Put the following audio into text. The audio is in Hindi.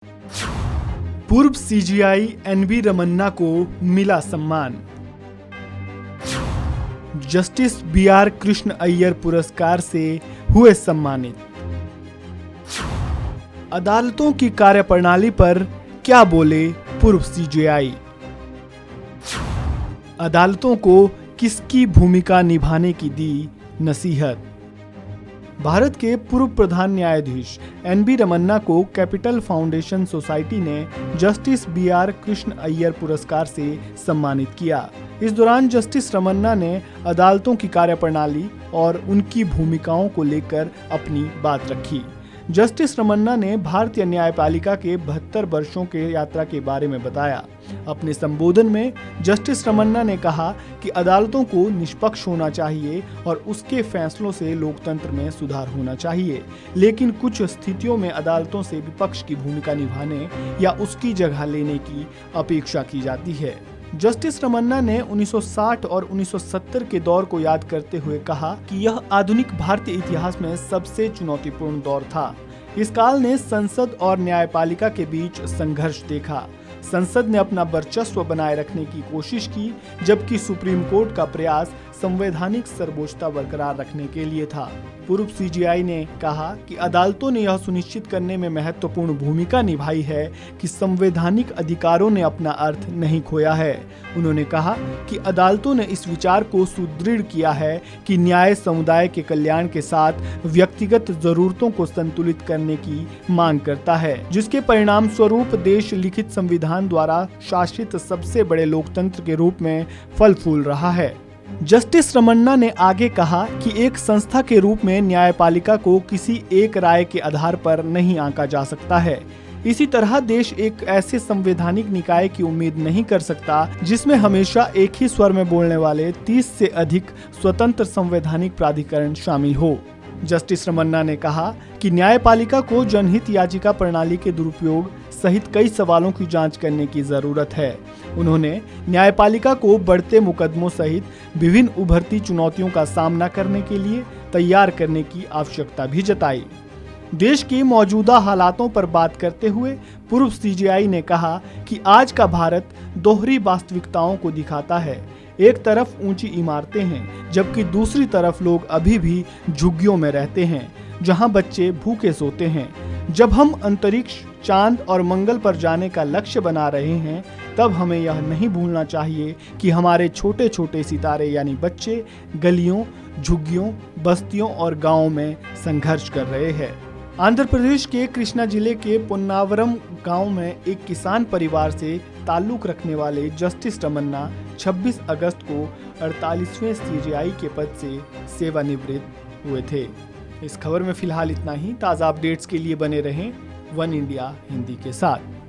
पूर्व सीजीआई एनवी रमन्ना को मिला सम्मान। जस्टिस बीआर कृष्ण अय्यर पुरस्कार से हुए सम्मानित। अदालतों की कार्यप्रणाली पर क्या बोले पूर्व सीजीआई। अदालतों को किसकी भूमिका निभाने की दी नसीहत। भारत के पूर्व प्रधान न्यायाधीश एनवी रमन्ना को कैपिटल फाउंडेशन सोसाइटी ने जस्टिस बीआर कृष्ण अय्यर पुरस्कार से सम्मानित किया। इस दौरान जस्टिस रमन्ना ने अदालतों की कार्यप्रणाली और उनकी भूमिकाओं को लेकर अपनी बात रखी। जस्टिस रमन्ना ने भारतीय न्यायपालिका के 72 वर्षों के यात्रा के बारे में बताया। अपने संबोधन में जस्टिस रमन्ना ने कहा कि अदालतों को निष्पक्ष होना चाहिए और उसके फैसलों से लोकतंत्र में सुधार होना चाहिए, लेकिन कुछ स्थितियों में अदालतों से विपक्ष की भूमिका निभाने या उसकी जगह लेने की अपेक्षा की जाती है। जस्टिस रमन्ना ने 1960 और 1970 के दौर को याद करते हुए कहा कि यह आधुनिक भारतीय इतिहास में सबसे चुनौतीपूर्ण दौर था। इस काल ने संसद और न्यायपालिका के बीच संघर्ष देखा। संसद ने अपना वर्चस्व बनाए रखने की कोशिश की, जबकि सुप्रीम कोर्ट का प्रयास संवैधानिक सर्वोच्चता बरकरार रखने के लिए था। पूर्व सीजीआई ने कहा कि अदालतों ने यह सुनिश्चित करने में महत्वपूर्ण भूमिका निभाई है कि संवैधानिक अधिकारों ने अपना अर्थ नहीं खोया है। उन्होंने कहा कि अदालतों ने इस विचार को सुदृढ़ किया है कि न्याय समुदाय के कल्याण के साथ व्यक्तिगत जरूरतों को संतुलित करने की मांग करता है, जिसके परिणाम स्वरूप देश लिखित संविधान द्वारा शासित सबसे बड़े लोकतंत्र के रूप में फल फूल रहा है। जस्टिस रमन्ना ने आगे कहा कि एक संस्था के रूप में न्यायपालिका को किसी एक राय के आधार पर नहीं आंका जा सकता है। इसी तरह देश एक ऐसे संवैधानिक निकाय की उम्मीद नहीं कर सकता जिसमें हमेशा एक ही स्वर में बोलने वाले 30 से अधिक स्वतंत्र संवैधानिक प्राधिकरण शामिल हो। जस्टिस रमन्ना ने कहा कि न्यायपालिका को जनहित याचिका प्रणाली के दुरुपयोग सहित कई सवालों की जांच करने की जरूरत है। उन्होंने न्यायपालिका को बढ़ते मुकदमों सहित विभिन्न उभरती चुनौतियों का सामना करने के लिए तैयार करने की आवश्यकता भी जताई। देश की मौजूदा हालातों पर बात करते हुए पूर्व सीजीआई ने कहा कि आज का भारत दोहरी वास्तविकताओं को दिखाता है। एक तरफ ऊंची इमारतें हैं, जबकि दूसरी तरफ लोग अभी भी झुग्गियों में रहते हैं, जहां बच्चे भूखे सोते हैं। जब हम अंतरिक्ष, चांद और मंगल पर जाने का लक्ष्य बना रहे हैं, तब हमें यह नहीं भूलना चाहिए कि हमारे छोटे छोटे सितारे यानी बच्चे गलियों, झुग्गियों, बस्तियों और गांवों में संघर्ष कर रहे हैं। आंध्र प्रदेश के कृष्णा जिले के पुन्नावरम गांव में एक किसान परिवार से ताल्लुक रखने वाले जस्टिस रमन्ना 26 अगस्त को 48वें सीजीआई के पद से सेवानिवृत्त हुए थे। इस खबर में फिलहाल इतना ही। ताज़ा अपडेट्स के लिए बने रहें वन इंडिया हिंदी के साथ।